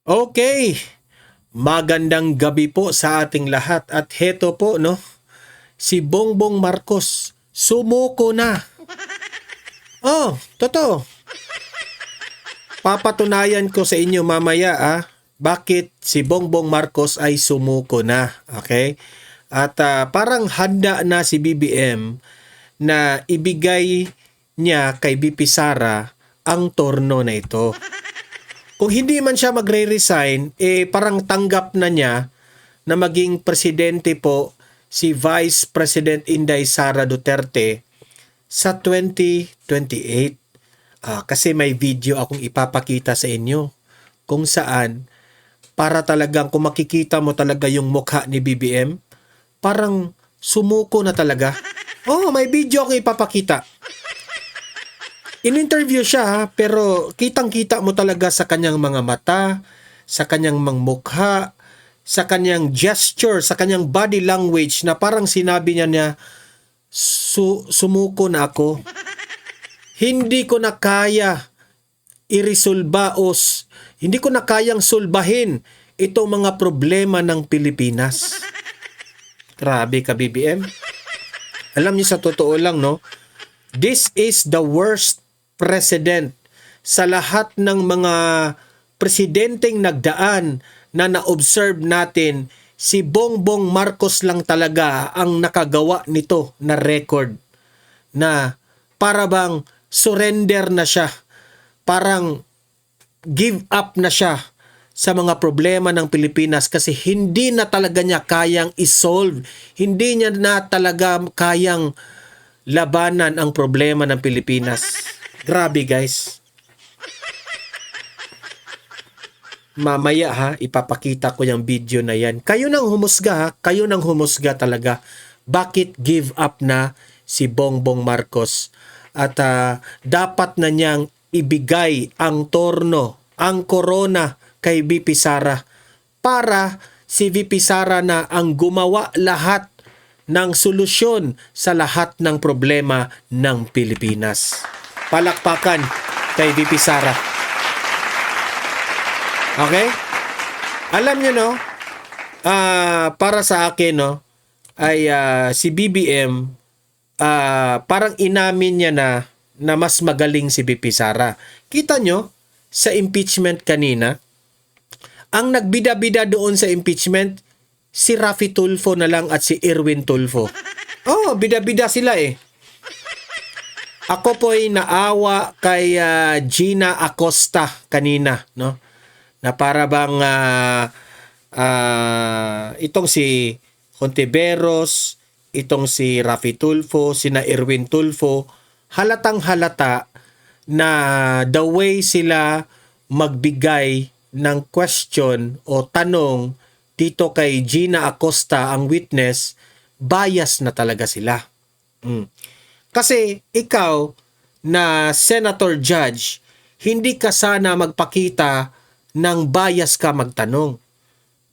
Okay, magandang gabi po sa ating lahat at heto po no, si Bongbong Marcos sumuko na. Oh, totoo. Papatunayan ko sa inyo mamaya bakit si Bongbong Marcos ay sumuko na. Okay? At parang handa na si BBM na ibigay niya kay BP Sara ang torno na ito. Kung hindi man siya magre-resign, parang tanggap na niya na maging presidente po si Vice President Inday Sara Duterte sa 2028. Kasi may video akong ipapakita sa inyo kung saan para talagang kung makikita mo talaga yung mukha ni BBM, parang sumuko na talaga. Oh, may video akong ipapakita. In-interview siya pero kitang-kita mo talaga sa kanyang mga mata, sa kanyang mga mukha, sa kanyang gesture, sa kanyang body language na parang sinabi niya sumuko na ako. Hindi ko na kaya irisolba hindi ko na kayang sulbahin itong mga problema ng Pilipinas. Grabe ka, BBM. Alam niyo sa totoo lang, no? This is the worst president sa lahat ng mga presidenteng nagdaan na na-observe natin. Si Bongbong Marcos lang talaga ang nakagawa nito na record na para bang surrender na siya, parang give up na siya sa mga problema ng Pilipinas kasi hindi na talaga niya kayang isolve, hindi niya na talaga kayang labanan ang problema ng Pilipinas. Grabe guys. Mamaya ipapakita ko yung video na yan. Kayo nang humusga kayo nang humusga talaga. Bakit give up na si Bongbong Marcos? At dapat na niyang ibigay ang torno, ang korona kay VP Sara para si VP Sara na ang gumawa lahat ng solusyon sa lahat ng problema ng Pilipinas. Palakpakan kay VP Sara. Okay? Alam niyo no, para sa akin no, ay si BBM parang inamin niya na mas magaling si VP Sara. Kita nyo sa impeachment kanina, ang nagbida-bida doon sa impeachment, si Raffy Tulfo na lang at si Erwin Tulfo. Oh, bida-bida sila Ako po ay naawa kay Gina Acosta kanina, no? Na para bang itong si Hontiveros, itong si Raffy Tulfo, sina Erwin Tulfo, halatang halata na the way sila magbigay ng question o tanong dito kay Gina Acosta, ang witness, bias na talaga sila. Kasi ikaw na senator judge, hindi ka sana magpakita ng bias ka magtanong.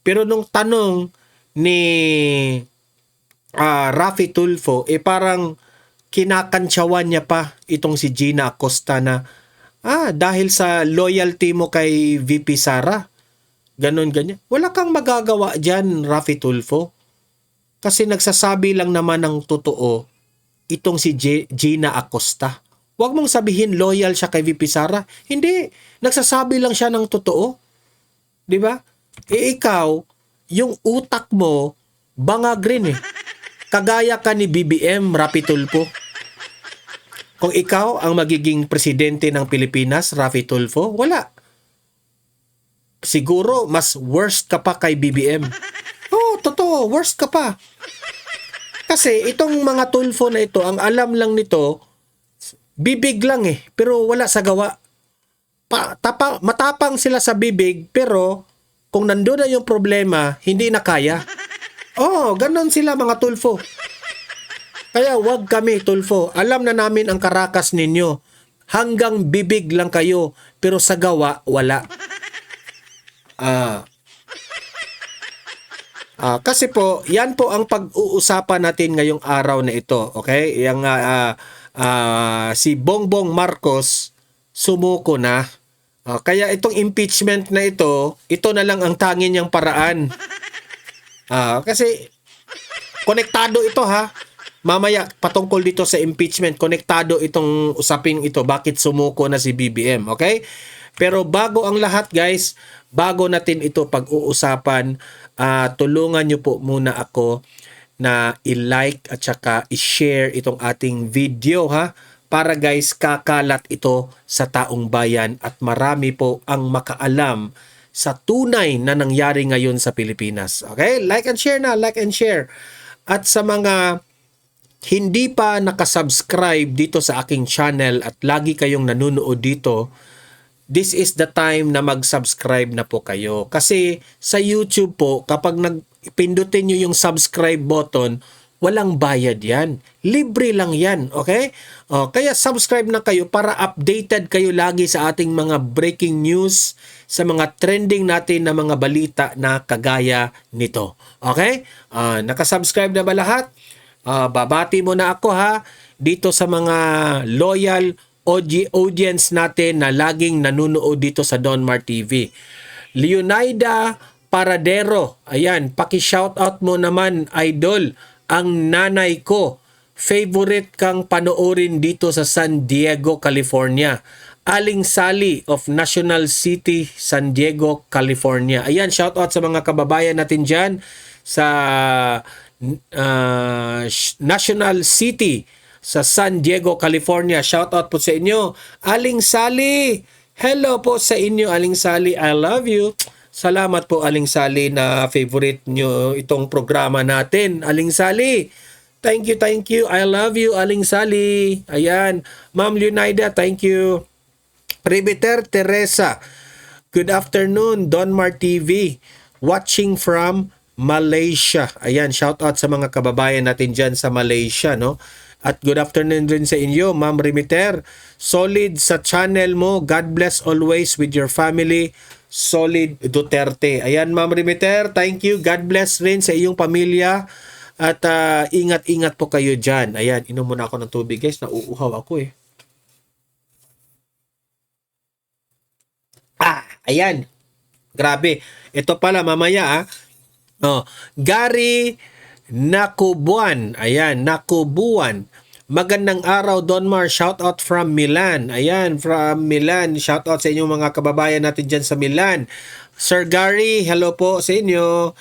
Pero nung tanong ni Raffy Tulfo, parang kinakantsawan niya pa itong si Gina Acosta na dahil sa loyalty mo kay VP Sara, ganon ganyan. Wala kang magagawa dyan, Raffy Tulfo. Kasi nagsasabi lang naman ng totoo itong si Gina Acosta. Huwag mong sabihin loyal siya kay VP Sara. Hindi, nagsasabi lang siya ng totoo. 'Di ba? Ikaw, yung utak mo bangag rin Kagaya ka ni BBM, Raffy Tulfo. Kung ikaw ang magiging presidente ng Pilipinas, Raffy Tulfo, wala. Siguro mas worst ka pa kay BBM. Oh, totoo, worst ka pa. Kasi itong mga Tulfo na ito, ang alam lang nito, bibig lang pero wala sa gawa. Matapang sila sa bibig, pero kung nandun na yung problema, hindi na kaya. Oh, ganon sila mga Tulfo. Kaya wag kami, Tulfo. Alam na namin ang karakas ninyo. Hanggang bibig lang kayo, pero sa gawa, wala. Kasi po, yan po ang pag-uusapan natin ngayong araw na ito. Okay? Si Bongbong Marcos sumuko na. Kaya itong impeachment na ito na lang ang tanging niyang paraan. Kasi konektado ito ha. Mamaya patungkol dito sa impeachment, konektado itong usaping ito, bakit sumuko na si BBM, okay? Pero bago ang lahat guys, bago natin ito pag-uusapan, tulungan nyo po muna ako na i-like at saka i-share itong ating video ha, para guys kakalat ito sa taong bayan at marami po ang makaalam sa tunay na nangyari ngayon sa Pilipinas. Okay? Like and share na, like and share. At sa mga hindi pa nakasubscribe dito sa aking channel at lagi kayong nanonood dito, this is the time na mag-subscribe na po kayo. Kasi sa YouTube po, kapag pindutin nyo yung subscribe button, walang bayad yan. Libre lang yan. Okay? Kaya subscribe na kayo para updated kayo lagi sa ating mga breaking news, sa mga trending natin na mga balita na kagaya nito. Okay? Nakasubscribe na ba lahat? Babati mo na ako ha dito sa mga loyal audience natin na laging nanonood dito sa Donmar TV. Leonida Paradero, ayan, paki-shoutout mo naman, idol, ang nanay ko. Favorite kang panoorin dito sa San Diego, California. Aling Sally of National City, San Diego, California. Ayan, shoutout sa mga kababayan natin dyan sa National City sa San Diego, California. Shout out po sa inyo. Aling Sally, hello po sa inyo Aling Sally. I love you. Salamat po Aling Sally na favorite nyo itong programa natin. Aling Sally, thank you, thank you. I love you Aling Sally. Ayan. Ma'am Leonida, thank you. Priviter Teresa, good afternoon Donmar TV. Watching from Malaysia. Ayan, shout out sa mga kababayan natin dyan sa Malaysia, no? At good afternoon din sa inyo, Ma'am Rimiter. Solid sa channel mo. God bless always with your family. Solid Duterte. Ayan, Ma'am Rimiter, thank you. God bless rin sa iyong pamilya. At ingat-ingat po kayo dyan. Ayan, inom muna ako ng tubig, guys. Nauuhaw ako eh. Ayan. Grabe. Ito pala mamaya Gary Nakubuan. Ayan, Nakubuan. Magandang araw Donmar, shout out from Milan. Ayan, from Milan. Shout out sa inyong mga kababayan natin dyan sa Milan. Sir Gary, hello po sa inyo.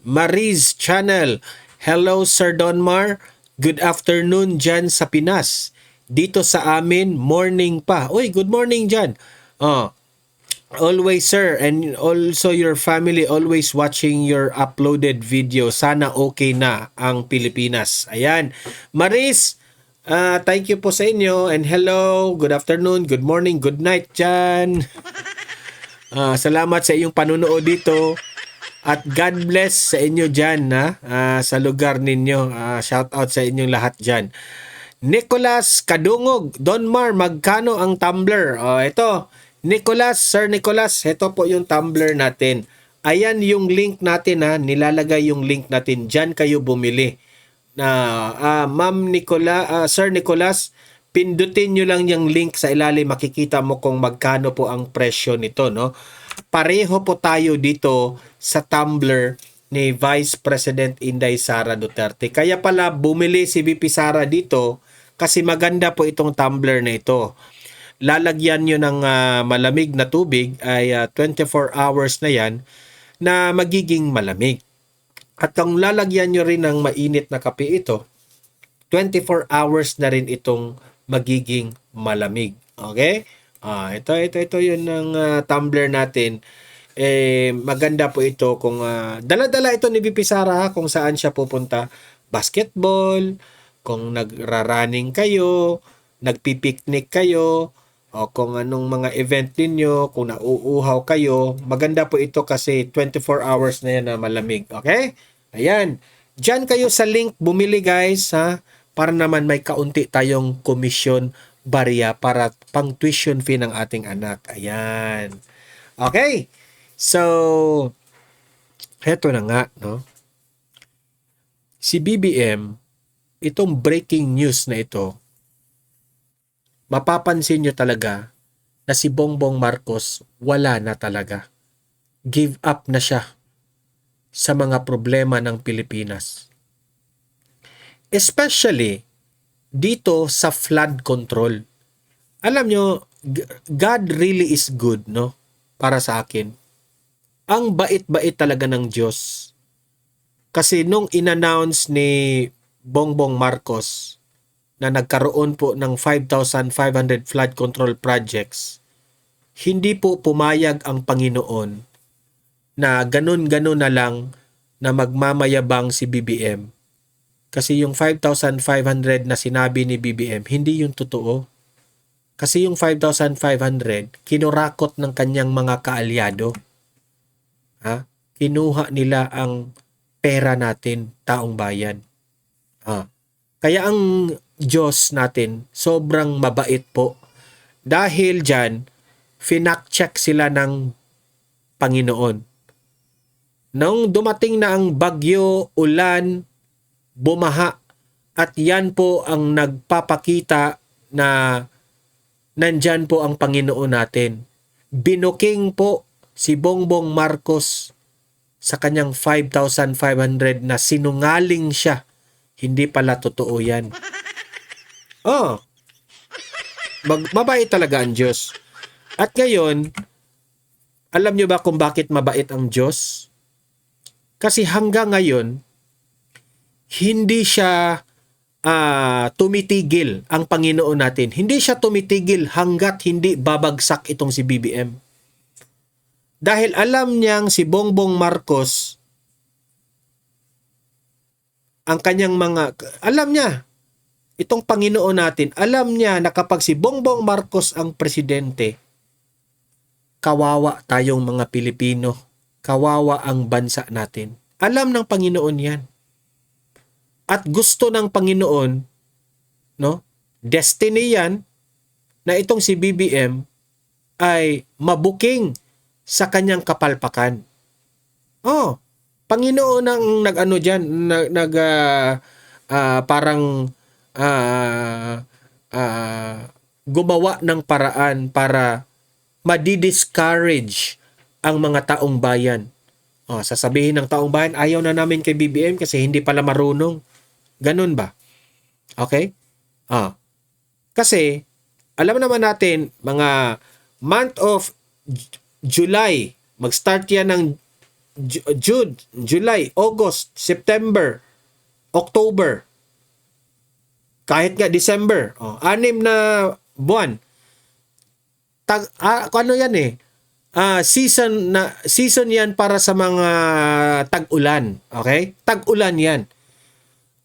Mariz Channel, hello Sir Donmar. Good afternoon dyan sa Pinas. Dito sa amin, morning pa. Uy, good morning dyan. Always sir, and also your family always watching your uploaded video. Sana okay na ang Pilipinas. Ayan. Maris, thank you po sa inyo and hello, good afternoon, good morning, good night dyan. Salamat sa iyong panunood dito at God bless sa inyo dyan sa lugar ninyo. Shout out sa inyong lahat dyan. Nicholas Kadungog, Donmar, magkano ang tumbler? Ito. Nicholas, Sir Nicholas, ito po yung Tumblr natin. Ayan yung link natin nilalagay yung link natin. Diyan kayo bumili. Ma'am Nicola, Sir Nicholas, pindutin nyo lang yung link sa ilalim, makikita mo kung magkano po ang presyo nito, no? Pareho po tayo dito sa Tumblr ni Vice President Inday Sara Duterte. Kaya pala bumili si VP Sara dito kasi maganda po itong Tumblr na ito. Lalagyan nyo ng malamig na tubig ay 24 hours na yan na magiging malamig. At kung lalagyan nyo rin ng mainit na kape ito, 24 hours na rin itong magiging malamig. Okay? Ito yun ng tumbler natin. Maganda po ito kung dala-dala ito ni VP Sara kung saan siya pupunta. Basketball, kung nagra-running kayo, nagpipiknik kayo, o kung anong mga event ninyo, kung nauuhaw kayo, maganda po ito kasi 24 hours na yan na malamig. Okay? Ayan. Diyan kayo sa link bumili guys para naman may kaunti tayong komisyon barya para pang tuition fee ng ating anak. Ayan. Okay? So, heto na nga, no? Si BBM, itong breaking news na ito, mapapansin nyo talaga na si Bongbong Marcos wala na talaga. Give up na siya sa mga problema ng Pilipinas. Especially dito sa flood control. Alam nyo, God really is good, no? Para sa akin. Ang bait-bait talaga ng Diyos. Kasi nung in-announce ni Bongbong Marcos na nagkaroon po ng 5,500 flood control projects, hindi po pumayag ang Panginoon na ganun-ganun na lang na magmamayabang si BBM. Kasi yung 5,500 na sinabi ni BBM, hindi yung totoo. Kasi yung 5,500, kinurakot ng kanyang mga kaalyado. Kinuha nila ang pera natin, taong bayan. Kaya ang Diyos natin, sobrang mabait po. Dahil dyan, finact-check sila ng Panginoon. Nung dumating na ang bagyo, ulan, bumaha, at yan po ang nagpapakita na nandyan po ang Panginoon natin. Binuking po si Bongbong Marcos sa kanyang 5,500 na sinungaling siya. Hindi pala totoo yan. Mabait talaga ang Diyos. At ngayon, alam nyo ba kung bakit mabait ang Diyos? Kasi hanggang ngayon, hindi siya tumitigil ang Panginoon natin. Hindi siya tumitigil hanggat hindi babagsak itong si BBM. Dahil alam niyang si Bongbong Marcos, ang kanyang alam niya, itong Panginoon natin, alam niya na kapag si Bongbong Marcos ang presidente, kawawa tayong mga Pilipino, kawawa ang bansa natin. Alam ng Panginoon yan. At gusto ng Panginoon, no? Destiny yan na itong si BBM ay mabuking sa kanyang kapalpakan. Panginoon ang nag-ano diyan, parang gumawa ng paraan para madi-discourage ang mga taong bayan. Sasabihin ng taong bayan, ayaw na namin kay BBM kasi hindi pala marunong. Ganun ba? Okay? Kasi, alam naman natin, mga month of July, mag-start yan ng June, July, August, September, October, kahit nga December, 6 na buwan. Ano yan season yan para sa mga tag-ulan. Okay? Tag-ulan yan.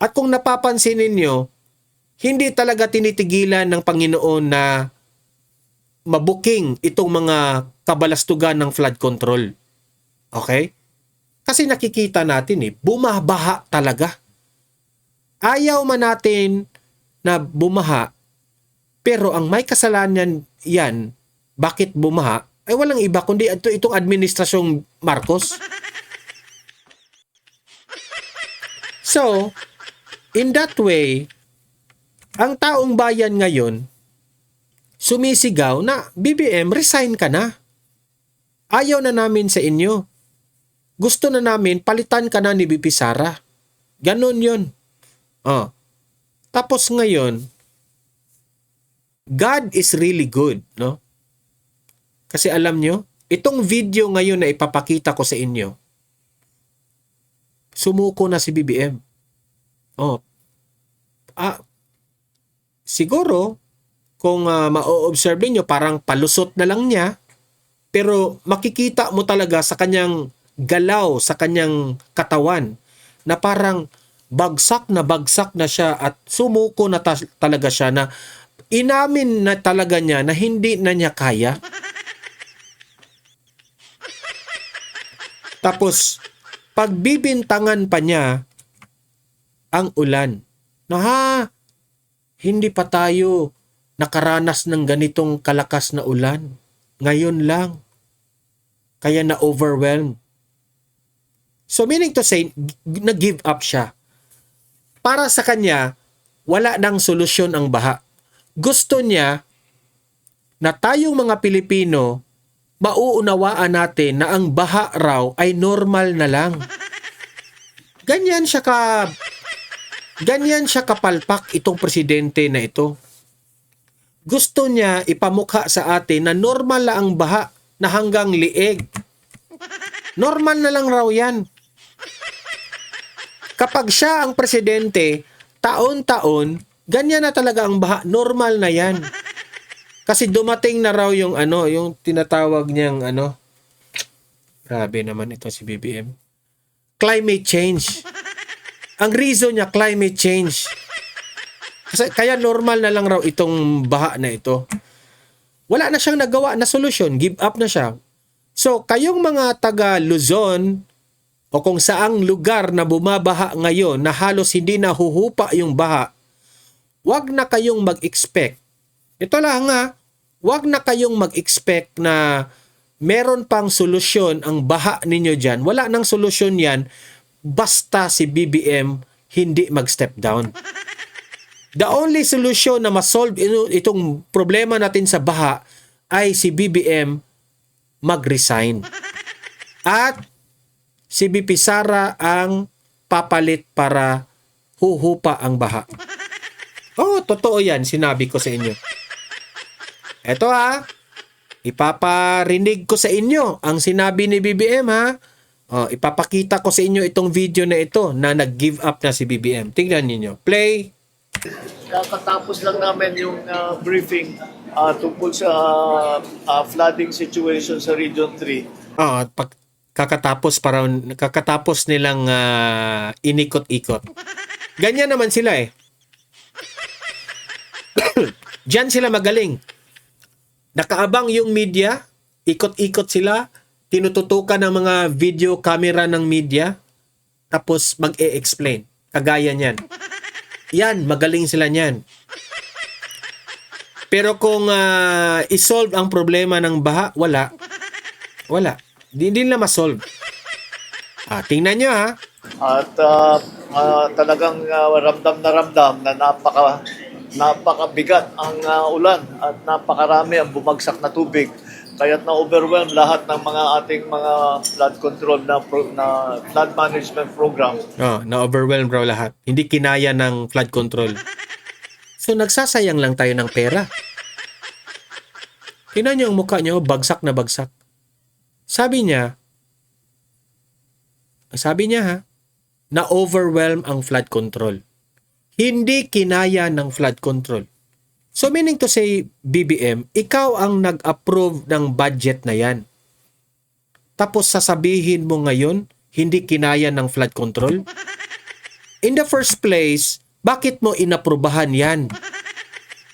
At kung napapansin ninyo, hindi talaga tinitigilan ng Panginoon na mabuking itong mga kabalastugan ng flood control. Okay? Kasi nakikita natin bumabaha talaga. Ayaw man natin na bumaha, pero ang may kasalanan yan, bakit bumaha, ay walang iba kundi itong administrasyong Marcos. So, in that way, ang taong bayan ngayon, sumisigaw na, BBM, resign ka na. Ayaw na namin sa inyo. Gusto na namin, palitan ka na ni BP Sara. Ganon yun. Tapos ngayon, God is really good, no? Kasi alam nyo, itong video ngayon na ipapakita ko sa inyo, sumuko na si BBM. Siguro, kung ma-observe niyo parang palusot na lang niya, pero makikita mo talaga sa kanyang galaw, sa kanyang katawan, na parang bagsak na siya at sumuko na talaga siya, na inamin na talaga niya na hindi na niya kaya. Tapos, pagbibintangan pa niya ang ulan. Hindi pa tayo nakaranas ng ganitong kalakas na ulan. Ngayon lang. Kaya na-overwhelm. So meaning to say, nag-give up siya. Para sa kanya, wala nang solusyon ang baha. Gusto niya, na tayong mga Pilipino, mauunawaan natin na ang baha raw ay normal na lang. Ganyan siya kapalpak itong presidente na ito. Gusto niya ipamukha sa atin na normal lang ang baha na hanggang lieg. Normal na lang raw yan. Kapag siya ang presidente, taon-taon, ganyan na talaga ang baha. Normal na yan. Kasi dumating na raw yung yung tinatawag niyang grabe naman ito si BBM. Climate change. Ang reason niya, climate change. Kaya normal na lang raw itong baha na ito. Wala na siyang nagawa na solusyon. Give up na siya. So, kayong mga taga Luzon o kung saang lugar na bumabaha ngayon na halos hindi nahuhupa yung baha, wag na kayong mag-expect. Ito lang wag na kayong mag-expect na meron pang solusyon ang baha ninyo dyan. Wala nang solusyon yan basta si BBM hindi mag-step down. The only solution na ma-solve itong problema natin sa baha ay si BBM mag-resign. At si BP Sara ang papalit para huhupa ang baha. Oh, totoo yan. Sinabi ko sa inyo. Eto ipaparinig ko sa inyo ang sinabi ni BBM Oh, ipapakita ko sa inyo itong video na ito na nag-give up na si BBM. Tingnan niyo. Play. Kakatapos lang namin yung briefing tungkol sa flooding situation sa Region 3. Kakatapos nilang inikot-ikot. Ganyan naman sila Diyan sila magaling. Nakaabang yung media, ikot-ikot sila, tinututukan ng mga video camera ng media, tapos mag-e-explain. Kagaya niyan. Yan, magaling sila niyan. Pero kung isolve ang problema ng baha, wala. Hindi nila masolve. Tingnan nyo At talagang ramdam na napakabigat ang ulan at napakarami ang bumagsak na tubig. Kaya't na-overwhelm lahat ng mga ating mga flood control na flood management program. Na-overwhelm raw lahat. Hindi kinaya ng flood control. So, nagsasayang lang tayo ng pera. Tingnan niyo ang mukha niyo, bagsak na bagsak. Sabi niya na-overwhelm ang flood control. Hindi kinaya ng flood control. So meaning to say, BBM, ikaw ang nag-approve ng budget na yan. Tapos sasabihin mo ngayon, hindi kinaya ng flood control? In the first place, bakit mo inaprubahan yan?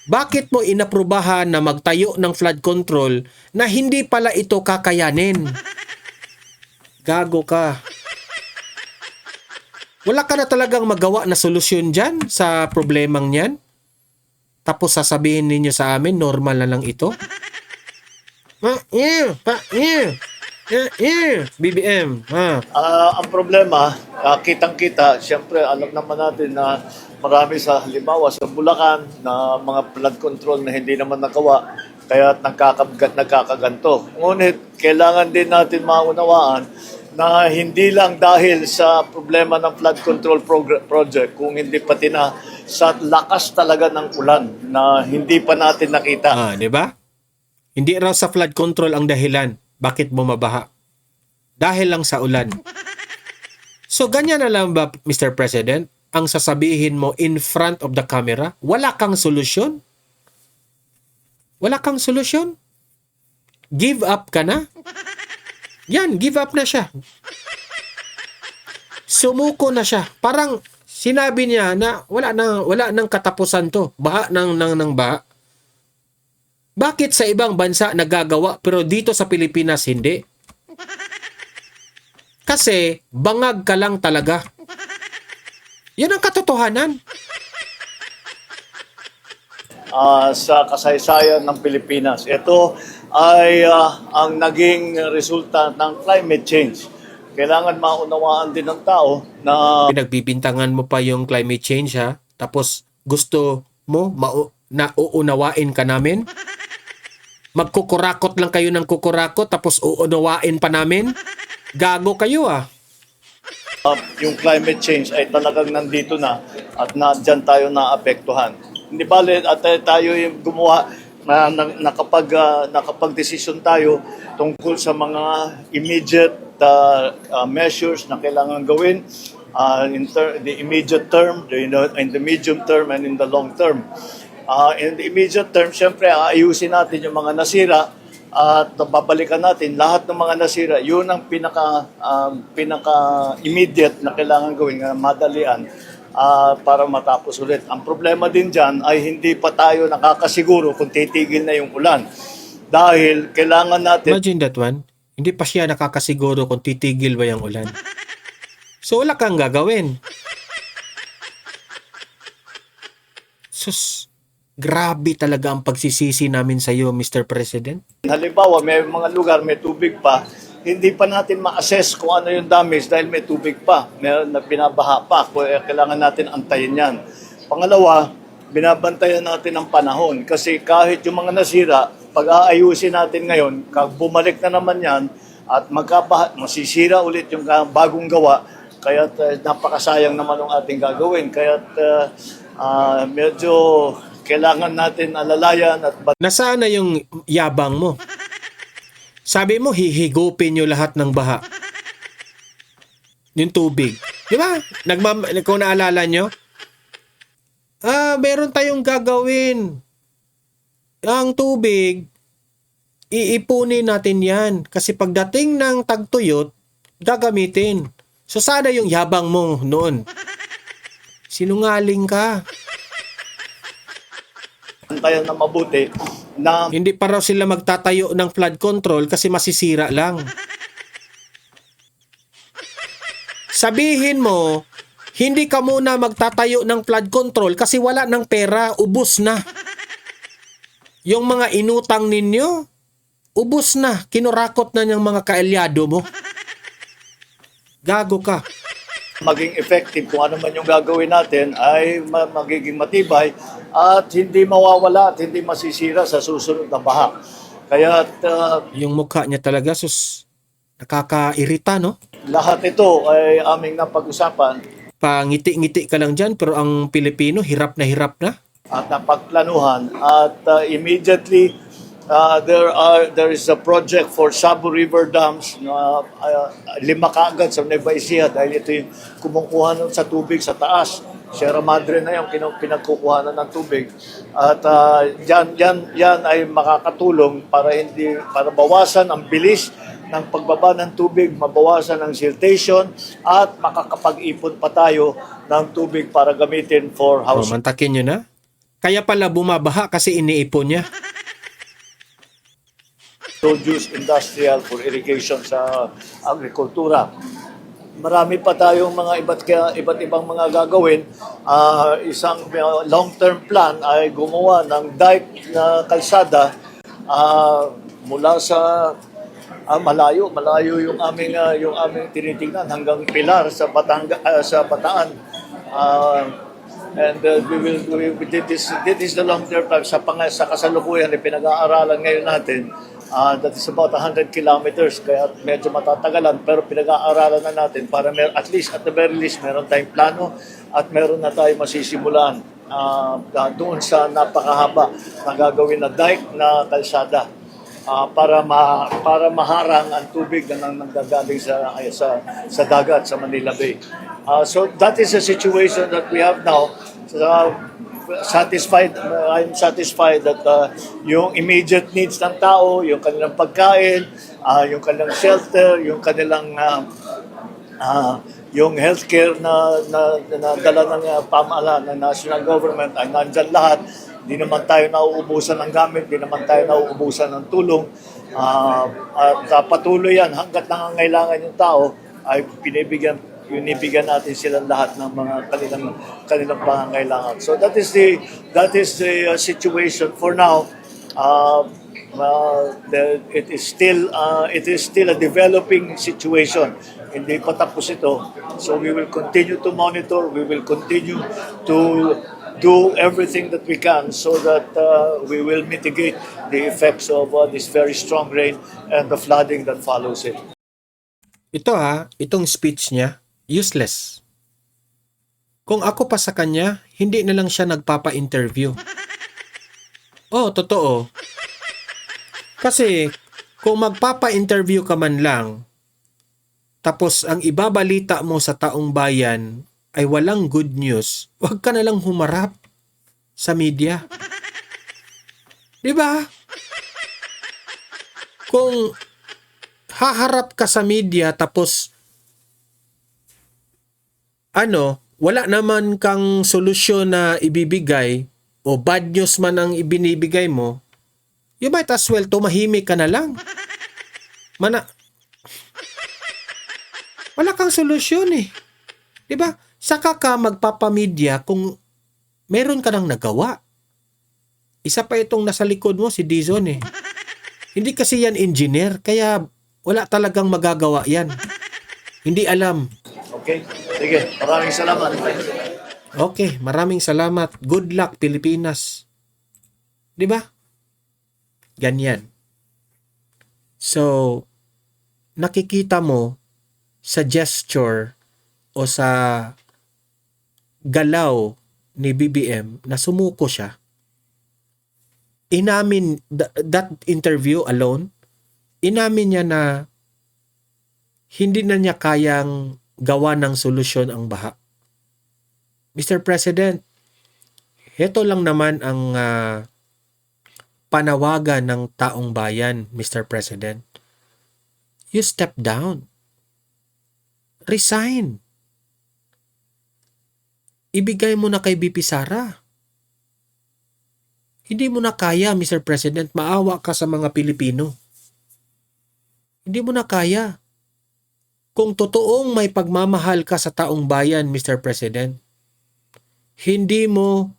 Bakit mo inaprubahan na magtayo ng flood control na hindi pala ito kakayanin? Gago ka. Wala ka na talagang magawa na solusyon dyan sa problemang yan? Tapos sasabihin ninyo sa amin, normal na lang ito? BBM. Ang problema, kitang-kita, siyempre alam naman natin na marami sa halimbawa sa Bulacan na mga flood control na hindi naman nagawa, kaya nagkakaganto. Ngunit kailangan din natin maunawaan na hindi lang dahil sa problema ng flood control project, kung hindi pati na sa lakas talaga ng ulan na hindi pa natin nakita. Di ba? Hindi raw sa flood control ang dahilan. Bakit bumabaha? Dahil lang sa ulan. So, ganyan na lang ba, Mr. President? Ang sasabihin mo in front of the camera? Wala kang solusyon? Wala kang solusyon? Give up ka na? Yan, give up na siya. Sumuko na siya. Parang sinabi niya na wala nang katapusan to. Baha ng baha. Bakit sa ibang bansa nagagawa pero dito sa Pilipinas hindi? Kasi bangag ka lang talaga. Yan ang katotohanan. Sa kasaysayan ng Pilipinas. Ito ay ang naging resulta ng climate change. Kailangan maunawaan din ng tao na pinagbibintangan mo pa yung climate change tapos gusto mo na uunawain ka namin? Magkukurakot lang kayo ng kukurakot tapos uunawain pa namin? Gago kayo ah. Yung climate change ay talagang nandito na at dyan tayo naapektuhan. Hindi bale at tayo yung gumawa nakapag-desisyon tayo tungkol sa mga immediate measures na kailangan gawin the immediate term, in the medium term and in the long term. In the immediate term, syempre, aayusin natin yung mga nasira at babalikan natin lahat ng mga nasira. Yun ang pinaka-immediate na kailangan gawin, na madalian para matapos ulit. Ang problema din dyan ay hindi pa tayo nakakasiguro kung titigil na yung ulan. Dahil kailangan natin... Imagine that one. Hindi pa siya nakakasiguro kung titigil ba yung ulan. So wala kang gagawin. Sus, grabe talaga ang pagsisisi namin sa iyo, Mr. President. Halimbawa, may mga lugar may tubig pa, hindi pa natin ma-assess kung ano yung damage dahil may tubig pa, may binabaha pa, kailangan natin antayin yan. Pangalawa, binabantayan natin ang panahon kasi kahit yung mga nasira, pag aayusin natin ngayon, bumalik na naman yan at masisira ulit yung bagong gawa, kaya napakasayang naman ang ating gagawin. Kaya medyo kailangan natin alalayan at Nasaan na yung yabang mo? Sabi mo, hihigupin nyo lahat ng baha. Yung tubig. Di ba? Kung naalala nyo? Meron tayong gagawin. Ang tubig, iipunin natin yan. Kasi pagdating ng tagtuyot, gagamitin. So sana yung yabang mo noon. Sinungaling ka. antayan na mabuti na Hindi pa raw sila magtatayo ng flood control kasi masisira lang. Sabihin mo, hindi ka muna magtatayo ng flood control kasi wala ng pera, ubos na. Yung mga inutang ninyo, ubos na, kinurakot na ng mga kaalyado mo. Gago ka. maging effective kung ano man yung gagawin natin ay magiging matibay at hindi mawawala at hindi masisira sa susunod na baha. Kaya Yung mukha niya talaga, nakakairita, no? lahat ito ay aming napag-usapan Pangiti-ngiti ka lang dyan, pero ang Pilipino, hirap na hirap na. at napagplanuhan at immediately there is a project for Sabo River Dams na 5 kaagad sa Nueva Ecija dahil ito yung kumukuha nun sa tubig sa taas. Sierra Madre na yung pinagkukuhanan ng tubig at yan ay makakatulong para bawasan ang bilis ng pagbaba ng tubig, mabawasan ang siltation at makakapag-ipon pa tayo ng tubig para gamitin for housing. Mantakin nyo na. Kaya pala bumabaha kasi iniipon niya. Produce industrial for irrigation sa agrikultura. Marami pa tayong mga iba't ibang mga gagawin. Isang long-term plan ay gumawa ng dike na kalsada mula sa malayo yung aming tinitingnan hanggang Pilar sa Bataan. And we did this the long-term plan sa kasalukuyan na pinag-aaralan ngayon natin. That is about 100 kilometers, kaya medyo matatagalan, pero pinag-aaralan na natin para at the very least, meron tayong plano at meron na tayong masisimulan doon sa napakahaba na gagawin na dike na kalsada para maharang ang tubig na nanggagaling sa dagat sa Manila Bay. So that is the situation that we have now. I'm satisfied that yung immediate needs ng tao, yung kanilang pagkain, yung kanilang shelter, yung kanilang yung healthcare na dala ng pamahalaan ng national government ay nandyan lahat. Hindi naman tayo nauubusan ng gamit, hindi naman tayo nauubusan ng tulong. At patuloy yan hanggat nangangailangan yung tao ay binibigyan natin silang lahat ng mga kanilang pangangailangan. So that is the situation for now. It is still a developing situation. Hindi pa tapos ito. So we will continue to monitor. We will continue to do everything that we can so that we will mitigate the effects of this very strong rain and the flooding that follows it. Ito itong speech niya, useless. Kung ako pa sa kanya, hindi na lang siya nagpapa-interview. Oh, totoo. Kasi, kung magpapa-interview ka man lang, tapos ang ibabalita mo sa taong bayan ay walang good news, huwag ka na lang humarap sa media. Di ba? Kung haharap ka sa media tapos wala naman kang solusyon na ibibigay o bad news man ang ibinibigay mo, you might as well tumahimik ka na lang. Wala kang solusyon eh. Diba? Saka ka magpapamedya kung meron ka nang nagawa. Isa pa itong nasa likod mo, si Dizon eh. Hindi kasi yan engineer, kaya wala talagang magagawa yan. Hindi alam. Okay? Sige, maraming salamat. Okay, maraming salamat. Good luck, Pilipinas. Di ba? Ganyan. So, nakikita mo sa gesture o sa galaw ni BBM na sumuko siya. Inamin, that interview alone, inamin niya na hindi na niya kayang gawa ng solusyon ang baha. Mr. President, heto lang naman ang panawagan ng taong bayan, Mr. President. You step down. Resign. Ibigay mo na kay BP Sara. Hindi mo na kaya, Mr. President, maawa ka sa mga Pilipino. Hindi mo na kaya. Kung totoong may pagmamahal ka sa taong bayan, Mr. President, hindi mo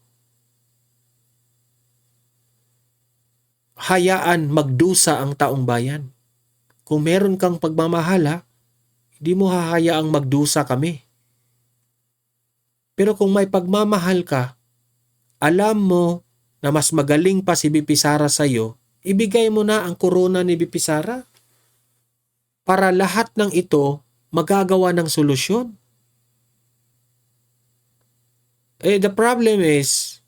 hayaan magdusa ang taong bayan. Kung meron kang pagmamahal, hindi mo hahayaang magdusa kami. Pero kung may pagmamahal ka, alam mo na mas magaling pa si BP Sara sa'yo, ibigay mo na ang korona ni BP Sara para lahat ng ito magagawa ng solusyon. The problem is,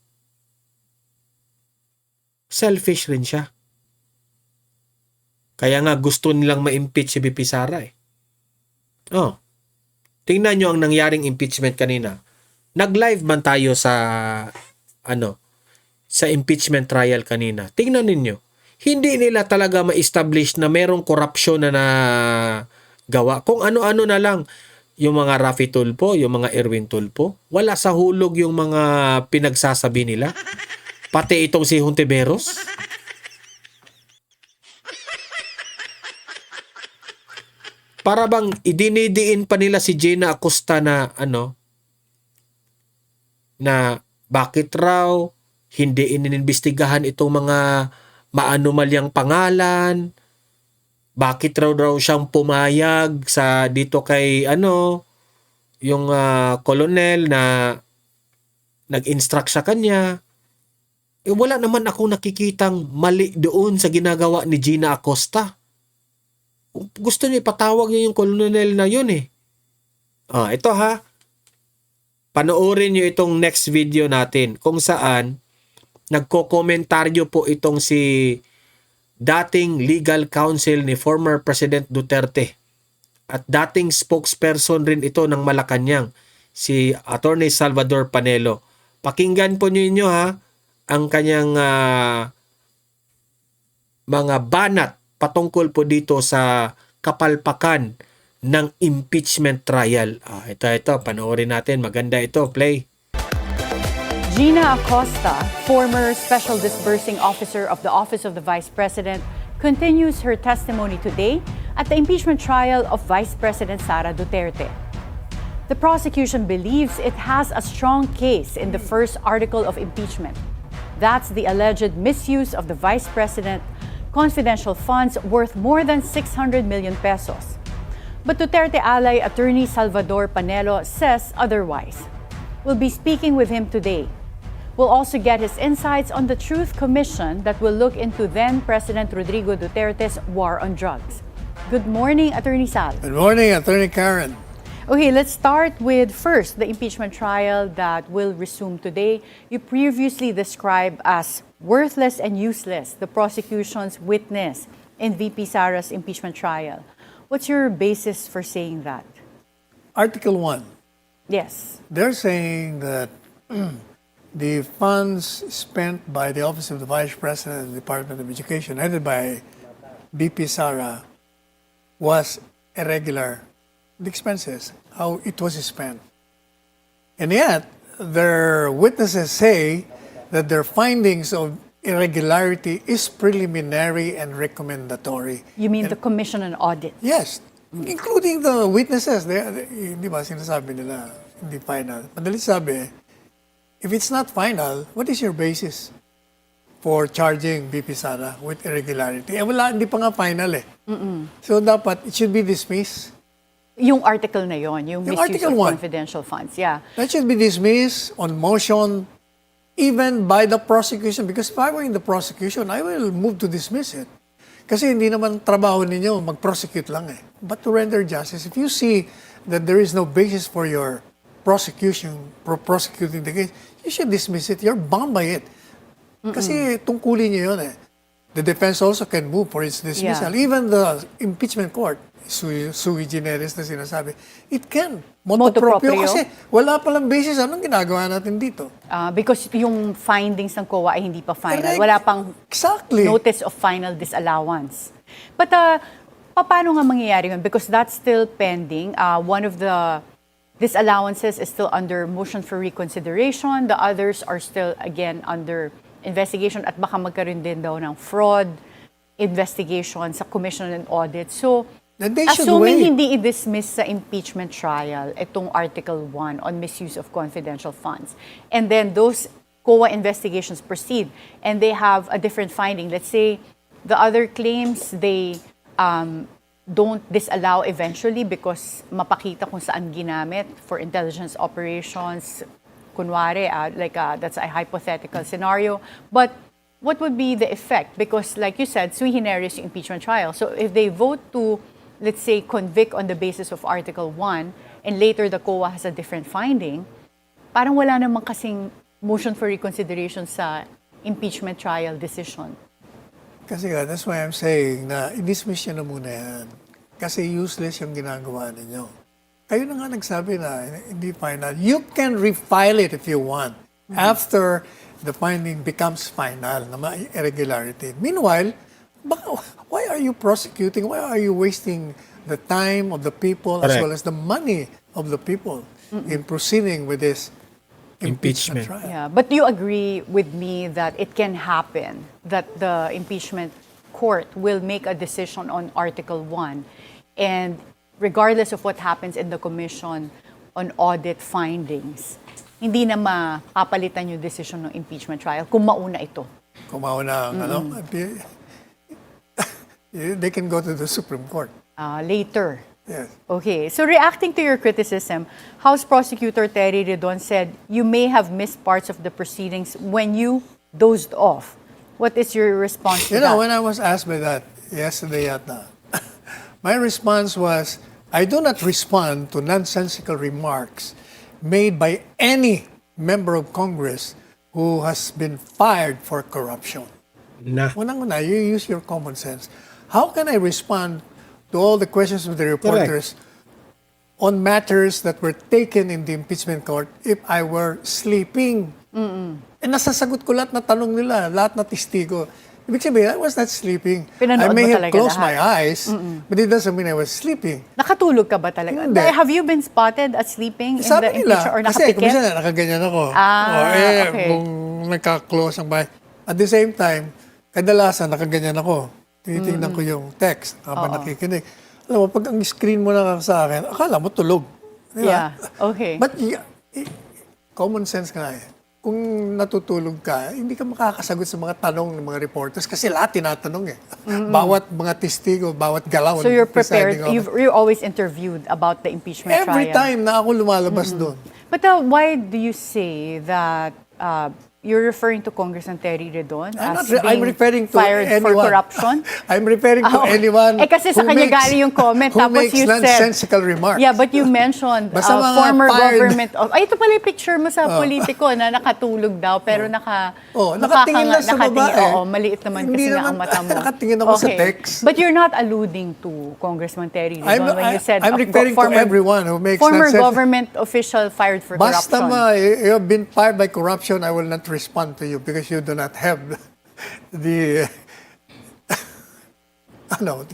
selfish rin siya. Kaya nga gusto nilang ma-impeach si BP Sara eh. Tingnan nyo ang nangyaring impeachment kanina. Nag-live man tayo sa sa impeachment trial kanina. Tingnan ninyo. Hindi nila talaga ma-establish na merong korupsyon na gawa. Kung ano-ano na lang, yung mga Raffy Tulfo, yung mga Erwin Tulfo, wala sa hulog yung mga pinagsasabi nila. Pati itong si Hontiveros. Para bang idinidiin pa nila si Gina Acosta na na bakit raw hindi iniimbestigahan itong mga maanumalyang pangalan, bakit raw siyang pumayag sa dito kay yung kolonel na nag-instruct sa kanya. Wala naman akong nakikitang mali doon sa ginagawa ni Gina Acosta. Gusto niya ipatawag niya yung kolonel na yun eh. Ito panoorin niyo itong next video natin kung saan nagko-komentaryo po itong si dating legal counsel ni former President Duterte at dating spokesperson rin ito ng Malacanang, si Attorney Salvador Panelo. Pakinggan po niyo ang kanyang mga banat patungkol po dito sa kapalpakan ng impeachment trial. Ito, panoorin natin. Maganda ito. Play. Gina Acosta, former Special Disbursing Officer of the Office of the Vice President, continues her testimony today at the impeachment trial of Vice President Sara Duterte. The prosecution believes it has a strong case in the first article of impeachment. That's the alleged misuse of the Vice President confidential funds worth more than 600 million pesos. But Duterte ally attorney Salvador Panelo says otherwise. We'll be speaking with him today. We'll also get his insights on the Truth Commission that will look into then President Rodrigo Duterte's war on drugs. Good morning, Attorney Sal. Good morning, Attorney Karen. Okay, let's start with first the impeachment trial that will resume today. You previously described as worthless and useless the prosecution's witness in VP Sara's impeachment trial. What's your basis for saying that? Article 1, Yes. they're saying that the funds spent by the Office of the Vice President of the Department of Education, headed by VP Sara, was irregular. The expenses, how it was spent. And yet, their witnesses say that their findings of irregularity is preliminary and recommendatory. You mean the Commission on Audit? Yes, including the witnesses. Di ba, sinasabi nila, hindi final. Madali sabi, if it's not final, what is your basis for charging VP Sara with irregularity? Eh wala, hindi pa nga final eh. So dapat, it should be dismissed. Yung article na yon, yung misuse Article of 1. confidential funds. Yeah. That should be dismissed on motion even by the prosecution. Because if I were in the prosecution, I will move to dismiss it. Kasi hindi naman trabaho ninyo mag-prosecute lang eh. But to render justice, if you see that there is no basis for your prosecuting the case, you should dismiss it. You're bound by it. Kasi tungkulin nyo yun eh. The defense also can move for its dismissal. Yeah. Even the impeachment court, sui generis na sinasabi, it can. Motu Motu proprio. proprio. Kasi wala palang basis. Anong ginagawa natin dito? Because yung findings ng COA ay hindi pa final. Correct. Wala pang Exactly. notice of final disallowance. But paano nga mangyayari yun? Because that's still pending. One of the disallowances is still under motion for reconsideration. The others are still, again, under investigation. At baka magkaroon din daw ng fraud investigation sa Commission on Audit. So, Then they should assuming wait. hindi i-dismiss sa impeachment trial itong Article 1 on misuse of confidential funds, and then those COA investigations proceed and they have a different finding, let's say the other claims they don't disallow eventually because mapakita kung saan ginamit for intelligence operations, kunwari, that's a hypothetical scenario, but what would be the effect? Because like you said, sui generis yung impeachment trial. So if they vote to, let's say, convict on the basis of Article 1, and later the COA has a different finding, parang wala namang kasing motion for reconsideration sa impeachment trial decision. Kasi that's why I'm saying na i-dismiss nyo na muna yan. Kasi useless yung ginagawa ninyo. Kayo na nga nagsabi na hindi final. You can refile it if you want. After the finding becomes final na may irregularity. Meanwhile, why are you prosecuting? Why are you wasting the time of the people as Correct. well as the money of the people in proceeding with this impeachment Impeachment. trial? Yeah, but you agree with me that it can happen that the impeachment court will make a decision on Article 1, and regardless of what happens in the Commission on Audit findings, hindi na mapapalitan yung decision ng impeachment trial kung mauna ito. Kung mauna ang they can go to the Supreme Court. Later. Yes. Okay, so reacting to your criticism, House Prosecutor Terry Redon said you may have missed parts of the proceedings when you dozed off. What is your response to You that? know, when I was asked by that yesterday yata, my response was, I do not respond to nonsensical remarks made by any member of Congress who has been fired for corruption. Na. Unang-una, you use your common sense. How can I respond to all the questions of the reporters on matters that were taken in the impeachment court if I were sleeping? Eh, nasasagot ko lahat na tanong nila, lahat na testigo. Ibig sabihin, I was not sleeping. Pinanood I may mo have talaga closed lahat. my eyes, but it doesn't mean I was sleeping. Nakatulog ka ba talaga? Hindi. Have you been spotted at sleeping in the Sabi impeachment nila, or kasi nakapikit? kumisa nakaganyan ako. Okay. Kung nagka-close ang bahay. At the same time, kadalasan nakaganyan ako. Tinitingnan ko yung text habang nakikinig. Alam mo, pag ang screen mo na sa akin, akala mo tulog. Di ba? Yeah, okay. But common sense nga eh. Kung natutulog ka, hindi ka makakasagot sa mga tanong ng mga reporters kasi lahat tinatanong eh. Bawat mga testigo, bawat galaw. So you're ng prepared, presiding officer. you're always interviewed about the impeachment Every trial. time na ako lumalabas doon. But why do you say that you're referring to Congressman Terry Redon I'm as I'm being referring to fired for anyone. corruption? I'm referring to Oh, anyone kasi sa who kanya makes- galing yung comment, who tapos makes you said- nonsensical remarks. Yeah, but you mentioned Basta mga former fired- government of... Ay, ito pala yung picture mo sa politiko na nakatulog daw, pero nakatingin lang sa baba eh. Oo, maliit naman Hindi kasi nga naman- ang mata mo. nakatingin ako sa text. But you're not alluding to Congressman Terry Redon when you said... I'm referring to everyone who makes former nonsense. government official fired for Basta corruption. you've been fired by corruption, I will not respond to you because you do not have the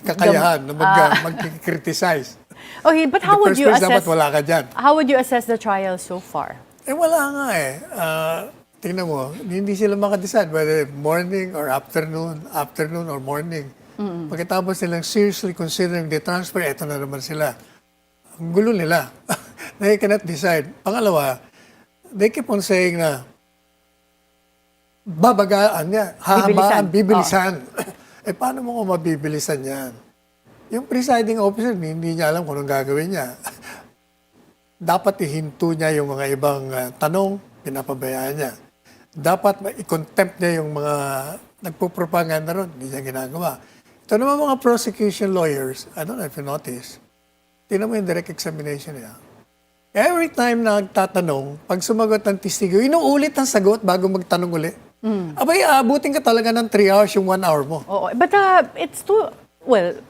kakayahan na mag-criticize. Okay, but In how the would first you place, assess... dapat wala ka dyan. How would you assess the trial so far? Wala nga eh. Tingnan mo, hindi sila makadecide whether morning or afternoon or morning. Pagkatapos nilang seriously considering the transfer, eto na naman sila. Ang gulo nila. They cannot decide. Pangalawa, they keep on saying na babagaan niya, hahabaan, bibilisan. Paano mo kung mabibilisan yan? Yung presiding officer, hindi niya alam kung anong gagawin niya. Dapat ihinto niya yung mga ibang tanong, pinapabayaan niya. Dapat i-contempt niya yung mga nagpupropaganda ron, hindi niya ginagawa. Ito naman mga prosecution lawyers, I don't know if you notice, tingnan mo yung direct examination niya. Every time na nagtatanong, pag sumagot ng testigo, inuulit ang sagot bago magtanong uli. Abay, aabutin ka talaga ng 3 hours yung 1 hour mo. Oo, but it's too... Well,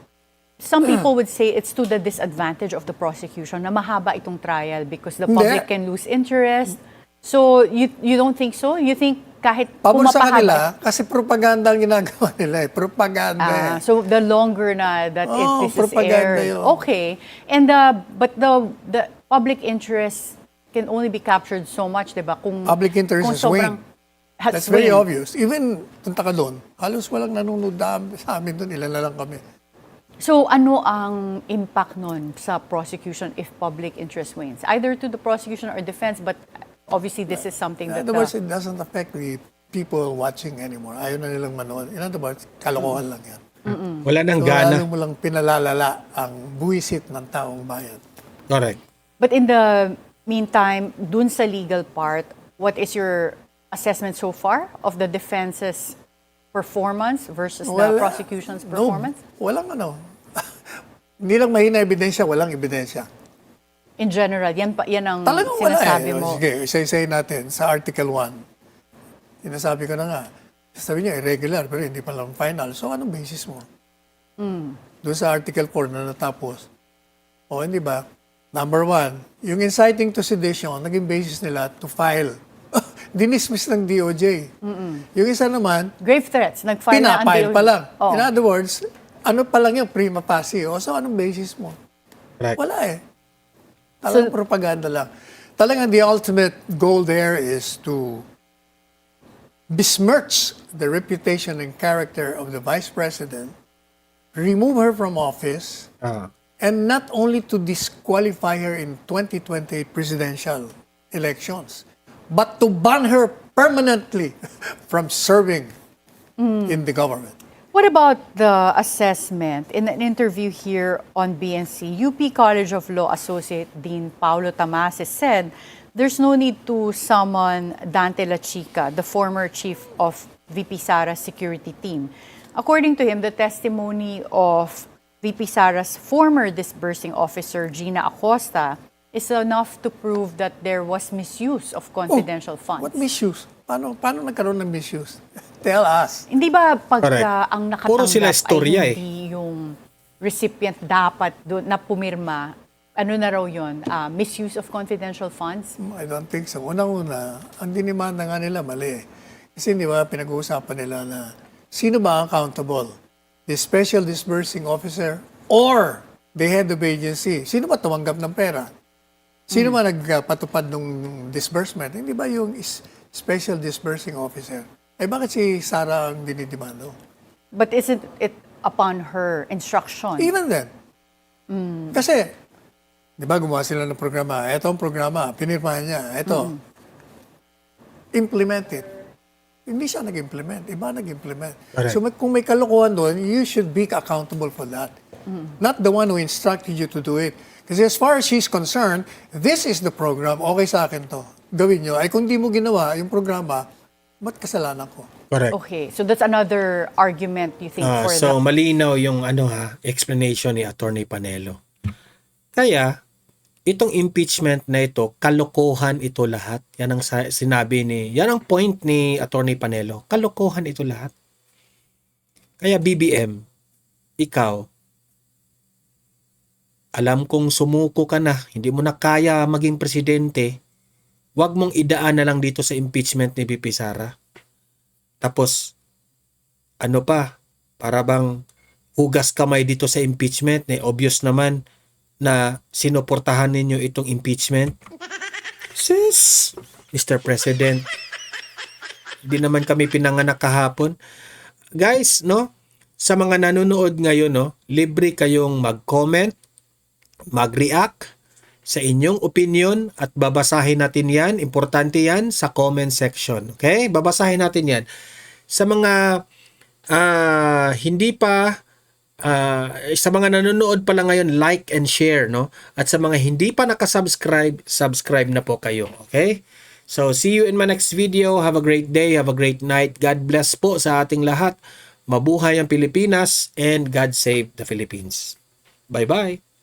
some people would say it's to the disadvantage of the prosecution na mahaba itong trial because the public can lose interest. So, you don't think so? You think kahit Pabor sa pumapahaba... kanila, kasi propaganda ang ginagawa nila eh. Propaganda eh. So, the longer na that this is propaganda aired... yun. Okay. And but the public interest can only be captured so much, di ba? Kung, Public interest kung is swing. has That's very swing. obvious. Even, punta ka doon, halos walang nanonood sa amin doon, ilan na lang kami. So, ano ang impact nun sa prosecution if public interest wanes? Either to the prosecution or defense, but obviously this is something In that... other words, it doesn't affect the people watching anymore. Ayaw na nilang manood. In other words, kalokohan lang yan. Wala nang So, gana. lalo mo lang pinalalala ang buwisit ng taong bayan. Correct. But in the meantime, dun sa legal part, what is your assessment so far of the defense's performance versus the prosecution's performance? No, walang ano. Hindi lang mahina ebidensya, walang ebidensya. In general, yan ang Talagang wala sinasabi eh. mo. Sige, isa-isayin natin sa Article 1. Sinasabi ko na nga, sabi niya irregular pero hindi pa lang final. So anong basis mo? Doon sa Article 4 na natapos. O hindi ba? Number 1, yung inciting to sedition, naging basis nila to file. Dinismiss ng DOJ. Yung isa naman, Grave threats, nag-file na ang pinapile DOJ. pa lang. Oh. In other words, ano pa lang yung prima facie. O so anong basis mo? Correct. Wala eh. Talagang propaganda lang. Talagang the ultimate goal there is to besmirch the reputation and character of the Vice President, remove her from office, Ah. and not only to disqualify her in 2028 presidential elections, but to ban her permanently from serving in the government. What about the assessment? In an interview here on BNC, UP College of Law Associate Dean Paulo Tamases said there's no need to summon Dante La Chica, the former chief of VP Sara's security team. According to him, the testimony of VP Sara's former disbursing officer, Gina Acosta, is enough to prove that there was misuse of confidential funds. What misuse? Paano nagkaroon ng misuse? Tell us. Hindi ba pagka Correct. ang Puro sila nakatanggap istorya ay hindi yung recipient dapat doon na pumirma, ano na raw yun? Misuse of confidential funds? I don't think so. Unang-una, ang dinimanda nga nila mali. Kasi di ba pinag-uusapan nila na sino ba ang accountable? The special disbursing officer or the head of agency? Sino ba tumanggap ng pera? Sino ba nagpatupad ng disbursement? Hindi ba yung special disbursing officer? Ay bakit si Sara ang dinidimando? But isn't it upon her instruction? Even then. Kasi, di ba gumawa sila ng programa? Ito ang programa, pinirmahan niya. Ito. Implement it. Hindi siya nag-implement. Iba nag-implement. Correct. So kung may kalokohan doon, you should be accountable for that. Not the one who instructed you to do it. Kasi as far as she's concerned, this is the program. Okay sa akin to. Gawin nyo. Ay kung di mo ginawa yung programa, ba't kasalanan ko? Correct. Okay, so that's another argument you think for So that. malinaw yung explanation ni Attorney Panelo. Kaya itong impeachment na ito, kalokohan ito lahat. Yan ang yan ang point ni Attorney Panelo. Kalokohan ito lahat. Kaya BBM, ikaw, alam kong sumuko ka na, hindi mo na kaya maging presidente, wag mong idaan na lang dito sa impeachment ni VP Sara. Tapos, para bang hugas kamay dito sa impeachment, obvious naman na sinuportahan ninyo itong impeachment. Sis, Mr. President, hindi naman kami pinanganak kahapon. Guys, sa mga nanonood ngayon, libre kayong mag-comment, mag-react sa inyong opinion at babasahin natin yan. Importante yan sa comment section. Okay? Babasahin natin yan. Sa mga sa mga nanonood pa lang ngayon, like and share, At sa mga hindi pa nakasubscribe, subscribe na po kayo. Okay? So, see you in my next video. Have a great day. Have a great night. God bless po sa ating lahat. Mabuhay ang Pilipinas and God save the Philippines. Bye-bye.